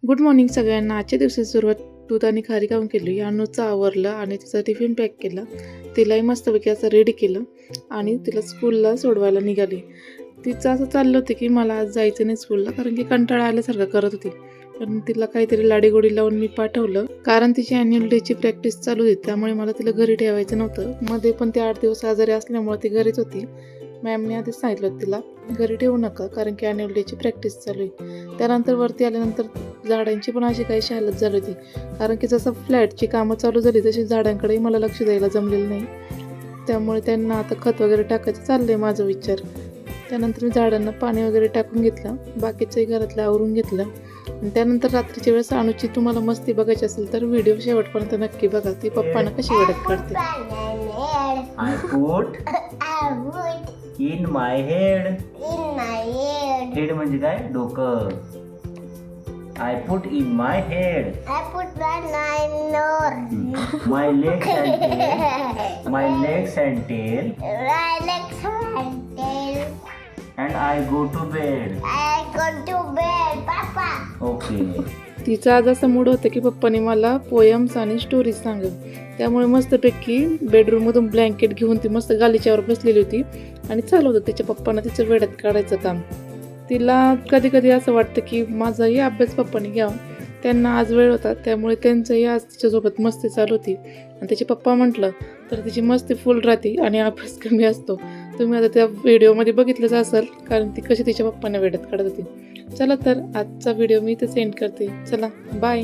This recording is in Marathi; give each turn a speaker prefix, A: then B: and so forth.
A: गुड मॉर्निंग सगळ्यांना. आजच्या दिवसाची सुरुवात दूध आणि खारी खाऊन केली. अनुचं आवरलं आणि तिचा टिफिन पॅक केला. तिलाही मस्तपैकी असं रेडी केलं आणि तिला स्कूलला सोडवायला निघाली. तिचं असं चाललं होतं की मला आज जायचं नाही स्कूलला, कारण की कंटाळा आल्यासारखं करत होती. पण तिला काहीतरी लाडीगोडी लावून मी पाठवलं, कारण तिची ॲन्युअल डेची प्रॅक्टिस चालू होती. त्यामुळे मला तिला घरी ठेवायचं नव्हतं. मध्ये पण ती 8 दिवस आजारी असल्यामुळे ती घरीच होती. मॅमने आधीच सांगितलं होतं तिला घरी ठेवू नका, कारण की ॲन्युअल डेची प्रॅक्टिस चालू आहे. त्यानंतर वरती आल्यानंतर झाडांची पण अशी काही हालत झाली होती, कारण की जसं फ्लॅटची कामं चालू झाली तशी झाडांकडेही मला लक्ष द्यायला जमलेलं नाही. त्यामुळे त्यांना आता खत वगैरे टाकायचं चाललं आहे माझा विचार. त्यानंतर मी झाडांना पाणी वगैरे टाकून घेतलं, बाकीचंही घरातलं आवरून घेतलं. आणि त्यानंतर रात्रीच्या वेळेस अनुची तुम्हाला मस्ती बघायची असेल तर व्हिडिओ शेवटपर्यंत नक्की बघा. ती पप्पांना कशी वेडत काढते.
B: I put in my head. Head म्हणजे काय? डोकं. I put in my head. My legs and tail. My legs and tail. And I go to bed. Okay.
A: तिचा आज असं मूड होतं की पप्पाने मला पोयम्स आणि स्टोरीज सांगेल. त्यामुळे मस्तपैकी बेडरूममधून ब्लँकेट घेऊन ती मस्त गालीच्यावर बसलेली होती आणि चालू होतं तिच्या पप्पांना तिचं वेड्यात काढायचं काम. तिला कधी कधी असं वाटतं की माझाही अभ्यास पप्पाने घ्यावा. त्यांना आज वेळ होता, त्यामुळे त्यांचंही आज तिच्यासोबत मस्ती चालू होती. आणि तिचे पप्पा म्हटलं तर तिची मस्ती फुल राहते आणि अभ्यास कमी असतो. तुम्ही आता त्या व्हिडिओमध्ये बघितलंच असाल, कारण ती कशी तिच्या पप्पांना वेड्यात काढत होती. चला तर आजचा व्हिडिओ मी इथे सेंड करते. चला बाय.